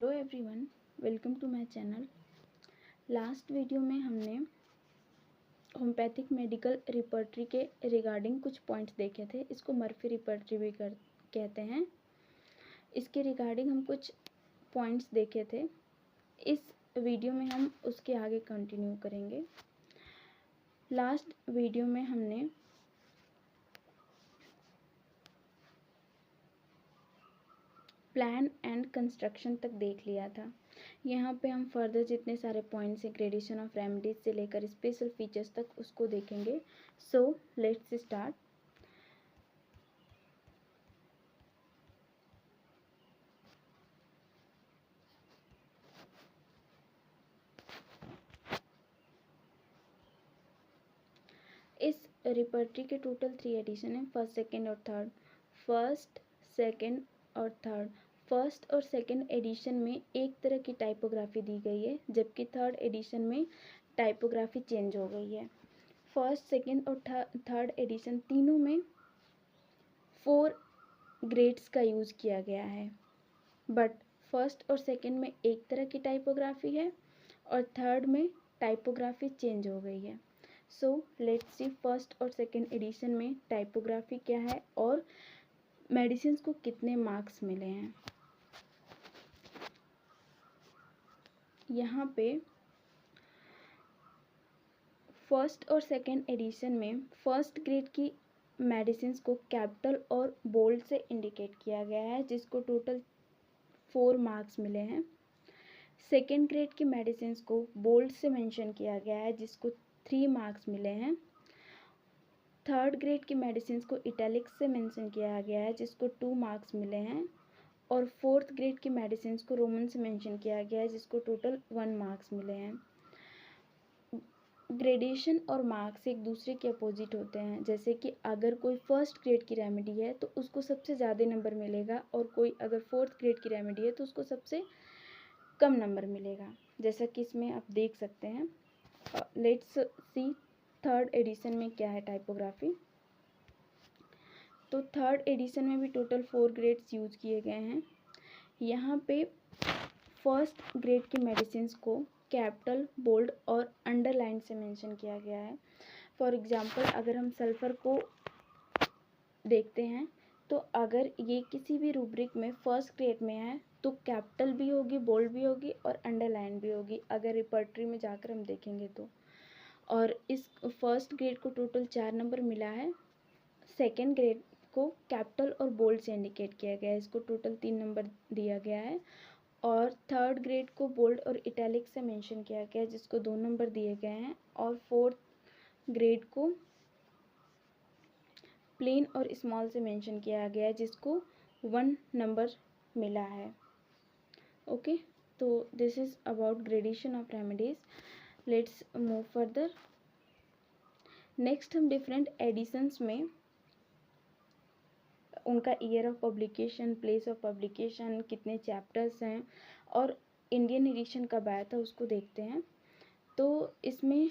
Hello everyone, welcome to my channel. Last video में हमने homeopathic medical repertory के regarding कुछ पॉइंट्स देखे थे। इसको मर्फी रिपर्टरी भी कहते हैं। इसके रिगार्डिंग हम कुछ पॉइंट्स देखे थे। इस वीडियो में हम उसके आगे कंटिन्यू करेंगे। लास्ट वीडियो में हमने प्लान एंड कंस्ट्रक्शन तक देख लिया था। यहाँ पे हम फर्दर जितने सारे पॉइंट्स हैं ग्रेडेशन ऑफ रेमेडीज से लेकर स्पेशल फीचर्स तक उसको देखेंगे। So let's start. इस रिपर्टरी के टोटल 3 एडिशन हैं, फर्स्ट सेकेंड और थर्ड। फर्स्ट सेकेंड और थर्ड, फर्स्ट और सेकेंड एडिशन में एक तरह की टाइपोग्राफी दी गई है, जबकि थर्ड एडिशन में टाइपोग्राफी चेंज हो गई है। फर्स्ट सेकेंड और थर्ड एडिशन तीनों में 4 ग्रेड्स का यूज़ किया गया है, बट फर्स्ट और सेकेंड में एक तरह की टाइपोग्राफी है और थर्ड में टाइपोग्राफी चेंज हो गई है। सो लेट्स सी फर्स्ट और सेकेंड एडिशन में टाइपोग्राफी क्या है और मेडिसिन को कितने मार्क्स मिले हैं। यहाँ पे फर्स्ट और सेकेंड एडिशन में फर्स्ट ग्रेड की मेडिसिन को कैपिटल और बोल्ड से इंडिकेट किया गया है, जिसको टोटल 4 मार्क्स मिले हैं। सेकेंड ग्रेड की मेडिसिन को बोल्ड से मेंशन किया गया है, जिसको 3 मार्क्स मिले हैं। थर्ड ग्रेड की मेडिसिन को इटैलिक्स से मेंशन किया गया है, जिसको 2 मार्क्स मिले हैं। और फोर्थ ग्रेड की मेडिसिन को रोमन से मेंशन किया गया है, जिसको टोटल 1 मार्क्स मिले हैं। ग्रेडेशन और मार्क्स एक दूसरे के अपोजिट होते हैं। जैसे कि अगर कोई फर्स्ट ग्रेड की रेमेडी है तो उसको सबसे ज़्यादा नंबर मिलेगा, और कोई अगर फोर्थ ग्रेड की रेमेडी है तो उसको सबसे कम नंबर मिलेगा, जैसा कि इसमें आप देख सकते हैं। लेट्स सी थर्ड एडिशन में क्या है टाइपोग्राफी। तो थर्ड एडिशन में भी टोटल 4 ग्रेड्स यूज़ किए गए हैं। यहाँ पे फर्स्ट ग्रेड की मेडिसिन को कैपिटल, बोल्ड और अंडरलाइन से मेंशन किया गया है। फॉर एग्जांपल अगर हम सल्फर को देखते हैं तो अगर ये किसी भी रूब्रिक में फर्स्ट ग्रेड में है तो कैपिटल भी होगी, बोल्ड भी होगी और अंडरलाइन भी होगी, अगर रिपर्टरी में जाकर हम देखेंगे तो। और इस फर्स्ट ग्रेड को टोटल 4 नंबर मिला है। सेकेंड ग्रेड को कैपिटल और बोल्ड से इंडिकेट किया गया है, इसको टोटल 3 नंबर दिया गया है। और थर्ड ग्रेड को बोल्ड और इटैलिक से मेंशन किया गया है, जिसको 2 नंबर दिए गए हैं। और फोर्थ ग्रेड को प्लेन और स्मॉल से मेंशन किया गया है, जिसको 1 नंबर मिला है। ओके, तो this is about gradation of remedies. Let's move further. Next हम डिफरेंट एडिशंस में उनका year of publication, place of publication, कितने चैप्टर्स हैं और इंडियन एडिशन कब आया था उसको देखते हैं। तो इसमें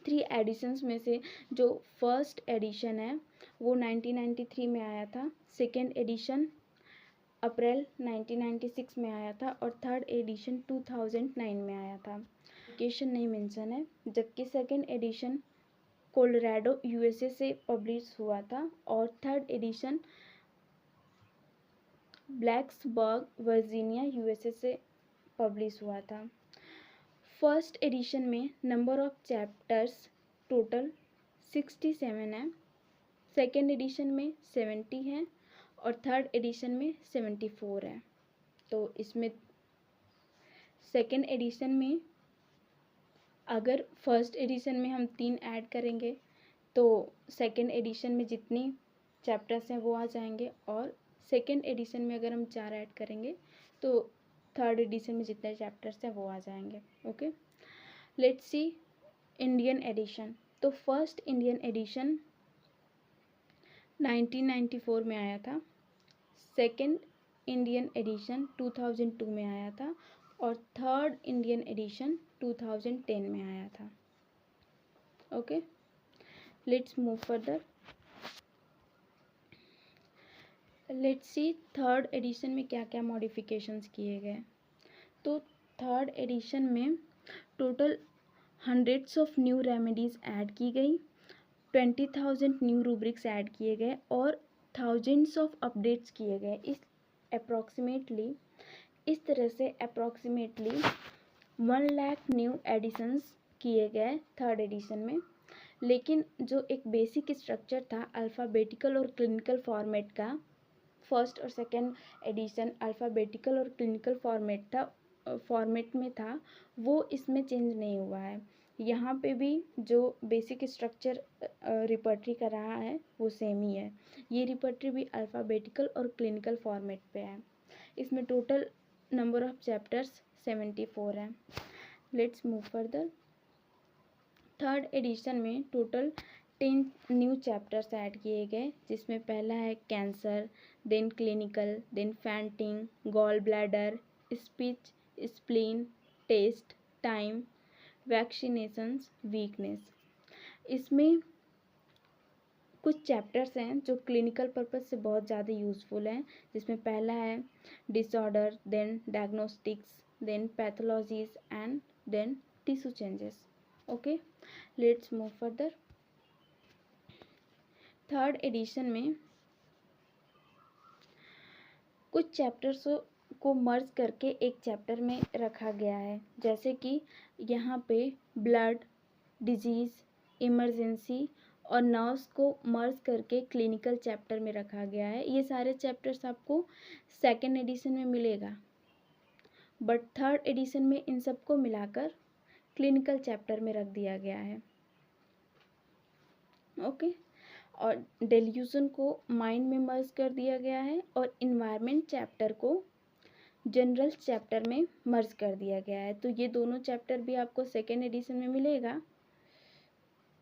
3 एडिशंस में से जो फर्स्ट एडिशन है वो 1993 में आया था, सेकेंड एडिशन अप्रैल 1996 में आया था और थर्ड एडिशन 2009 में आया था। लोकेशन नहीं मेंशन है, जबकि सेकेंड एडिशन कोलोराडो यूएसए से पब्लिश हुआ था और third edition Blacksburg Virginia USA से पब्लिश हुआ था। फर्स्ट एडिशन में नंबर ऑफ चैप्टर्स टोटल 67 है, सेकेंड एडिशन में 70 है और थर्ड एडिशन में 74 है। तो इसमें सेकेंड एडिशन में अगर फर्स्ट एडिशन में हम 3 ऐड करेंगे तो सेकेंड एडिशन में जितनी चैप्टर्स हैं वो आ जाएंगे, और सेकेंड एडिशन में अगर हम 4 ऐड करेंगे तो थर्ड एडिशन में जितने चैप्टर्स हैं वो आ जाएंगे। Okay, let's see Indian edition. तो फर्स्ट इंडियन एडिशन 1994 में आया था, सेकेंड इंडियन एडिशन 2002 में आया था और थर्ड इंडियन एडिशन 2010 में आया था। Okay, let's move further. Let's C third edition में क्या क्या मॉडिफिकेशंस किए गए। तो थर्ड एडिशन में total hundreds of new remedies add की गई, 20,000 न्यू रूब्रिक्स ऐड किए गए और थाउजेंड्स ऑफ अपडेट्स किए गए। इस तरह से अप्रॉक्सीमेटली 1 लाख न्यू एडिशंस किए गए थर्ड एडिशन में। लेकिन जो एक बेसिक स्ट्रक्चर था अल्फ़ाबेटिकल और क्लिनिकल फॉर्मेट का, फर्स्ट और सेकेंड एडिशन अल्फ़ाबेटिकल और क्लिनिकल फॉर्मेट में था, वो इसमें चेंज नहीं हुआ है। यहाँ पे भी जो बेसिक स्ट्रक्चर रिपर्टरी का रहा है वो सेम ही है। ये रिपर्टरी भी अल्फ़ाबेटिकल और क्लिनिकल फॉर्मेट पे है। इसमें टोटल नंबर ऑफ चैप्टर्स 74 हैं। Let's move further. Third edition में टोटल 10 न्यू चैप्टर्स ऐड किए गए, जिसमें पहला है cancer, then clinical, then fainting, gall bladder, speech, spleen, taste, time, vaccinations, weakness. इसमें कुछ चैप्टर्स हैं जो क्लिनिकल पर्पस से बहुत ज़्यादा यूज़फुल हैं, जिसमें पहला है disorder, then diagnostics, then pathologies and then tissue changes. Okay, let's move further. Third edition में कुछ चैप्टर्स को मर्ज करके एक चैप्टर में रखा गया है, जैसे कि यहाँ पे ब्लड, डिजीज़, इमरजेंसी और नर्व्स को मर्ज करके क्लिनिकल चैप्टर में रखा गया है। ये सारे चैप्टर्स आपको सेकेंड एडिशन में मिलेगा, बट थर्ड एडिशन में इन सबको मिलाकर क्लिनिकल चैप्टर में रख दिया गया है। ओके, और डेल्यूजन को माइंड में मर्ज कर दिया गया है और इन्वायरमेंट चैप्टर को जनरल चैप्टर में मर्ज कर दिया गया है। तो ये दोनों चैप्टर भी आपको सेकेंड एडिशन में मिलेगा,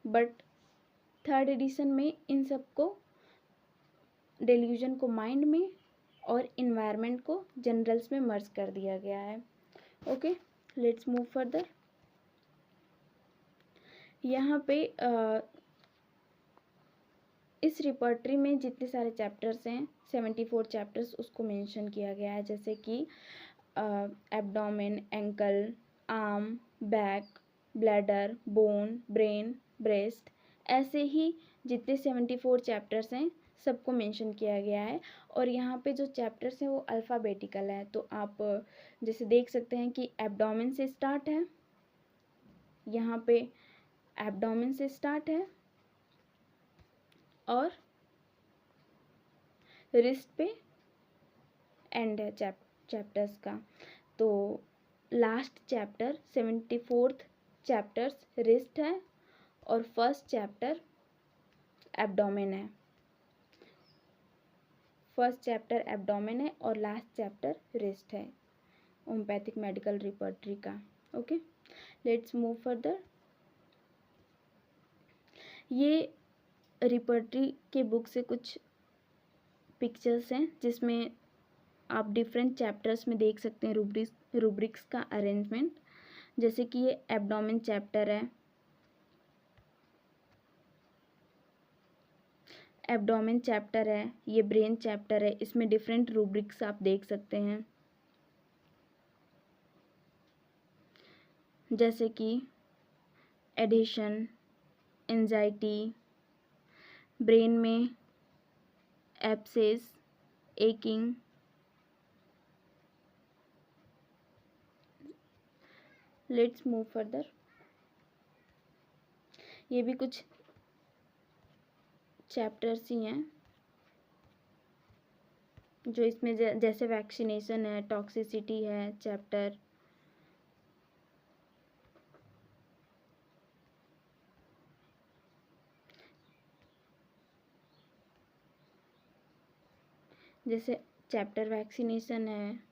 बट थर्ड एडिशन में इन सबको डेल्यूजन को माइंड में और इन्वायरमेंट को जनरल्स में मर्ज कर दिया गया है। Okay, let's move further. यहाँ पे इस रिपर्टरी में जितने सारे चैप्टर्स हैं 74 चैप्टर्स उसको मेंशन किया गया है, जैसे कि abdomen, ankle, arm, back, bladder, bone, brain, breast, ऐसे ही जितने 74 चैप्टर्स हैं सबको मेंशन किया गया है। और यहाँ पे जो चैप्टर्स हैं वो अल्फ़ाबेटिकल है, तो आप जैसे देख सकते हैं कि एब्डोमेन से स्टार्ट है, यहाँ पे एब्डोमेन से स्टार्ट है और रिस्ट पे एंड है चैप्टर्स का। तो last chapter 74th chapters wrist है और फर्स्ट चैप्टर एब्डोमेन है। फर्स्ट चैप्टर एब्डोमेन है और लास्ट चैप्टर रिस्ट है होम्योपैथिक मेडिकल रिपर्टरी का। Okay, let's move further. ये रिपर्टरी के बुक से कुछ पिक्चर्स हैं, जिसमें आप डिफरेंट चैप्टर्स में देख सकते हैं रूब्रिक्स का अरेंजमेंट। जैसे कि ये एब्डोमेन चैप्टर है, एब्डोमेन चैप्टर है, ये ब्रेन चैप्टर है, इसमें डिफरेंट रूब्रिक्स आप देख सकते हैं, जैसे कि एडिशन, एंजाइटी, ब्रेन में abscess, aching. Let's move further. ये भी कुछ चैप्टर्स ही हैं जो इसमें जैसे वैक्सीनेशन है, टॉक्सिसिटी है चैप्टर, जैसे चैप्टर वैक्सीनेशन है,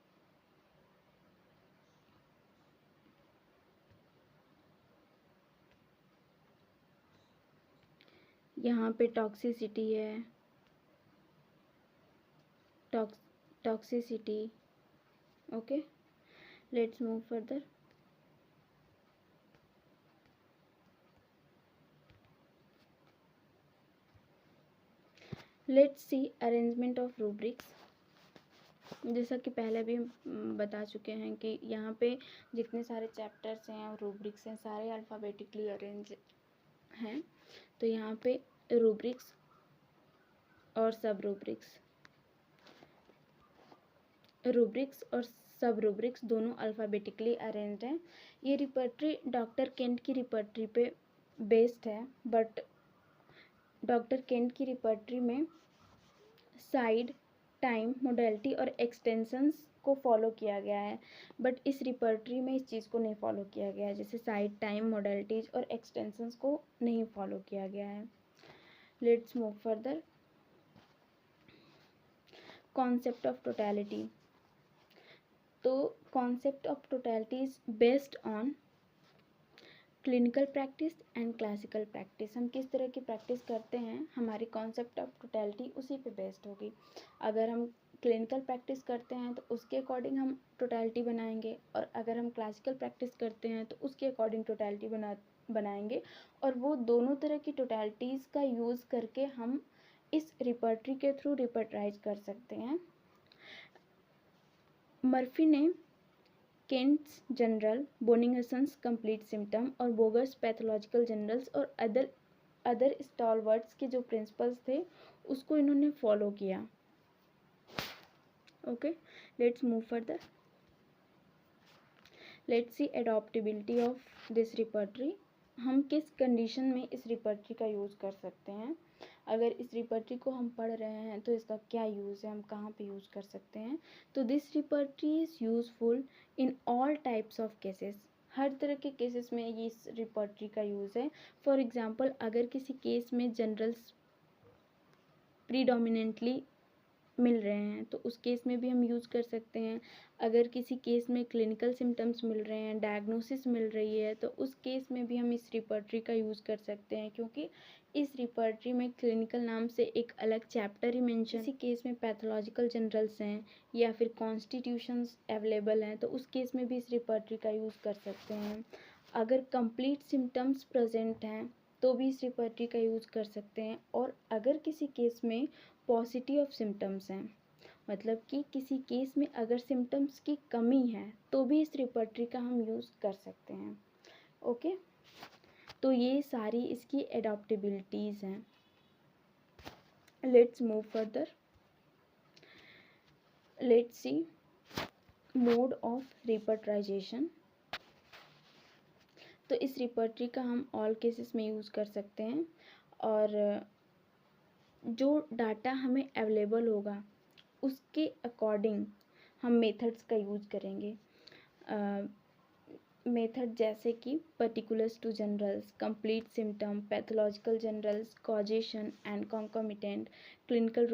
यहाँ पे टॉक्सिसिटी है, toxicity. Okay, let's move further. Let's C arrangement of rubrics. जैसा कि पहले भी बता चुके हैं कि यहाँ पे जितने सारे चैप्टर्स हैं और रूब्रिक्स हैं सारे अल्फ़ाबेटिकली अरेंज हैं। तो यहाँ पे रूब्रिक्स और सब रूब्रिक्स दोनों अल्फ़ाबेटिकली अरेंज्ड हैं। ये रिपर्टरी डॉक्टर केंट की रिपर्टरी पे बेस्ड है, बट डॉक्टर केंट की रिपर्टरी में साइड, टाइम, मोडेलिटी और एक्सटेंशंस को फॉलो किया गया है, बट इस रिपर्टरी में इस चीज़ को नहीं फॉलो किया गया है। जैसे साइड, टाइम, मोडेलिटीज और एक्सटेंशंस को नहीं फॉलो किया गया है। Let's move further. Concept of totality. तो concept of totality is based on clinical practice and classical practice. हम किस तरह की प्रैक्टिस करते हैं, हमारी कॉन्सेप्ट ऑफ टोटलिटी उसी पे बेस्ड होगी। अगर हम क्लिनिकल प्रैक्टिस करते हैं तो उसके अकॉर्डिंग हम टोटलिटी बनाएंगे, और अगर हम क्लासिकल प्रैक्टिस करते हैं तो उसके अकॉर्डिंग टोटलिटी बनाएंगे। और वो दोनों तरह की टोटलिटीज़ का यूज़ करके हम इस रिपर्टरी के थ्रू रिपर्टराइज कर सकते हैं। मर्फी ने Kent's general, Boenninghausen's complete symptom और बोगस पैथोलॉजिकल जनरल्स और अदर स्टॉलवर्ड्स के जो प्रिंसिपल्स थे उसको इन्होंने फॉलो किया। Okay, let's move further. Let's see adaptability of this repertory. हम किस कंडीशन में इस रिपर्टरी का यूज़ कर सकते हैं। अगर इस रिपर्टरी को हम पढ़ रहे हैं तो इसका क्या यूज़ है, हम कहाँ पे यूज़ कर सकते हैं। तो this repertory is useful in all types of cases. हर तरह के केसेस में ये इस रिपर्टरी का यूज़ है। फॉर एग्जांपल, अगर किसी केस में जनरल्स प्रीडोमिनेंटली मिल रहे हैं तो उस केस में भी हम यूज़ कर सकते हैं। अगर किसी केस में क्लिनिकल सिम्टम्स मिल रहे हैं, डायग्नोसिस मिल रही है, तो उस केस में भी हम इस रिपर्टरी का यूज़ कर सकते हैं, क्योंकि इस रिपर्टरी में क्लिनिकल नाम से एक अलग चैप्टर ही मेंशन। किसी केस में पैथोलॉजिकल जनरल्स हैं या फिर कॉन्स्टिट्यूशंस अवेलेबल हैं तो उस केस में भी इस रिपर्टरी का यूज़ कर सकते हैं। अगर कंप्लीट सिम्टम्स प्रेजेंट हैं तो भी इस रिपर्टरी का यूज़ कर सकते हैं। और अगर किसी केस में पॉजिटिव ऑफ सिम्टम्स हैं, मतलब कि किसी केस में अगर सिम्टम्स की कमी है तो भी इस रिपर्टरी का हम यूज़ कर सकते हैं। ओके, तो ये सारी इसकी एडॉप्टेबिलिटीज़ हैं। Let's move further. Let's see mode of repertorisation. तो इस रिपर्टरी का हम ऑल केसेस में यूज़ कर सकते हैं, और जो डाटा हमें अवेलेबल होगा उसके अकॉर्डिंग हम मेथड्स का यूज़ करेंगे। मेथड जैसे कि particulars to generals, complete symptom, pathological generals, causation and concomitant, clinical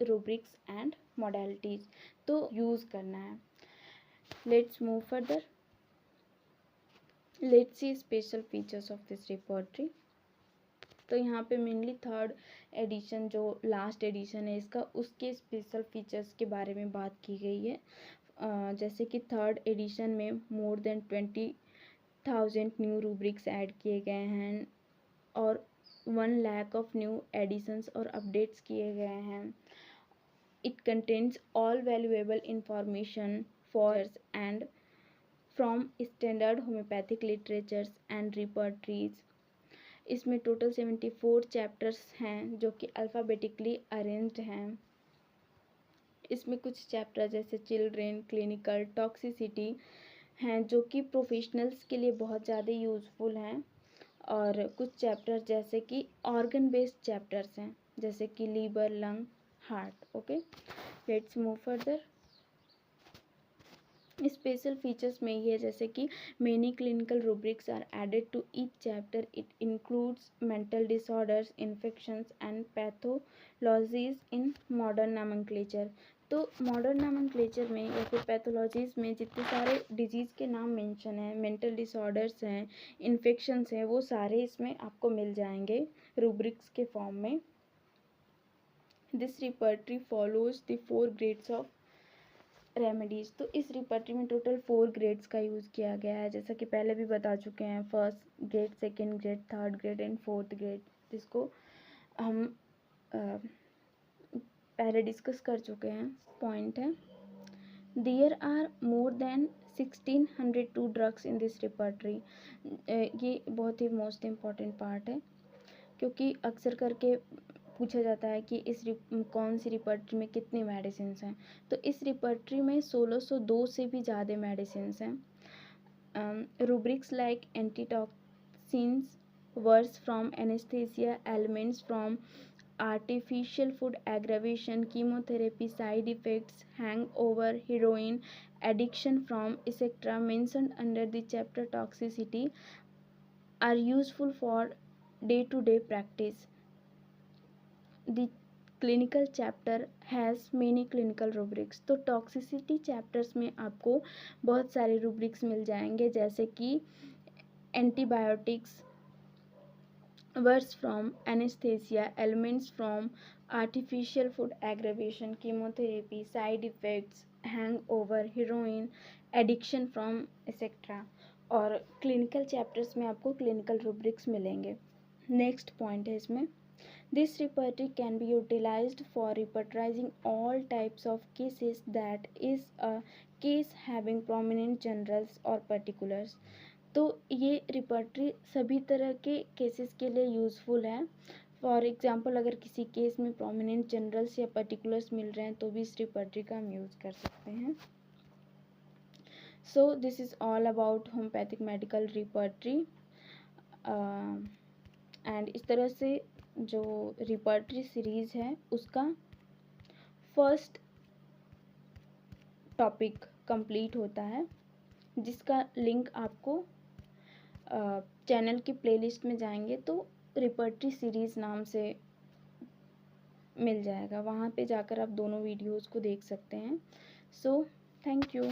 rubrics and modalities तो यूज़ करना है। Let's move further. Let's see special features of this repertory. तो यहाँ पे मेनली थर्ड एडिशन, जो लास्ट एडिशन है इसका, उसके स्पेशल फीचर्स के बारे में बात की गई है। जैसे कि थर्ड एडिशन में more than 20,000 new rubrics add किए गए हैं और 1 लाख ऑफ न्यू एडिशंस और अपडेट्स किए गए हैं। It contains all valuable information for and from standard homoeopathic literatures and repertories. इसमें टोटल 74 चैप्टर्स हैं जो कि अल्फ़ाबेटिकली अरेंज्ड हैं। इसमें कुछ चैप्टर जैसे चिल्ड्रेन, क्लिनिकल, टॉक्सिसिटी हैं जो कि प्रोफेशनल्स के लिए बहुत ज़्यादा यूज़फुल हैं, और कुछ चैप्टर जैसे कि ऑर्गन बेस्ड चैप्टर्स हैं जैसे कि liver, lung, heart. Okay, let's move further. Special features में ये है जैसे कि many clinical rubrics are added to each chapter. It includes mental disorders, infections and pathologies in modern nomenclature. तो मॉडर्न नॉमेनक्लेचर में या फिर पैथोलॉजीज में जितने सारे डिजीज़ के नाम मेंशन हैं, मेंटल डिसऑर्डर्स हैं, इन्फेक्शंस हैं, वो सारे इसमें आपको मिल जाएंगे रूब्रिक्स के फॉर्म में। This repertory follows the 4 grades of remedies. तो इस रिपर्टरी में टोटल 4 ग्रेड्स का यूज़ किया गया है, जैसा कि पहले भी बता चुके हैं। First grade, second grade, third grade and fourth grade, जिसको हम पहले डिस्कस कर चुके हैं पॉइंट है। There are more than 1602 drugs in this repertory. ये बहुत ही मोस्ट इम्पॉर्टेंट पार्ट है, क्योंकि अक्सर करके पूछा जाता है कि इस कौन सी रिपर्टरी में कितनी मेडिसिन हैं। तो इस रिपर्टरी में 1602 से भी ज़्यादा मेडिसिन हैं। Rubrics like antitoxins, worse from anaesthesia, ailments from artificial food aggravation, chemotherapy side effects, hangover, heroin addiction from etc. mentioned under the chapter toxicity are useful for day-to-day practice. The clinical chapter has many clinical rubrics. तो toxicity chapters में आपको बहुत सारे rubrics मिल जाएंगे, जैसे कि antibiotics, worse from anesthesia, elements from artificial food aggravation, chemotherapy, side effects, hangover, heroin addiction from etc. और clinical chapters में आपको क्लिनिकल रूब्रिक्स मिलेंगे। नेक्स्ट पॉइंट है इसमें, this repertory can be utilised for repertorising all types of cases that is a case having prominent generals और particulars. तो ये repertory सभी तरह के केसेस के लिए यूज़फुल है। फॉर एग्जांपल अगर किसी केस में प्रोमिनेंट जनरल्स या पर्टिकुलर्स मिल रहे हैं तो भी इस रिपर्टरी का हम यूज़ कर सकते हैं। So this is all about homeopathic medical repertory. And इस तरह से जो रिपर्टरी सीरीज़ है उसका फर्स्ट टॉपिक कंप्लीट होता है, जिसका लिंक आपको चैनल की प्लेलिस्ट में जाएंगे तो रिपर्टरी सीरीज़ नाम से मिल जाएगा, वहाँ पे जाकर आप दोनों वीडियोज़ को देख सकते हैं। So thank you.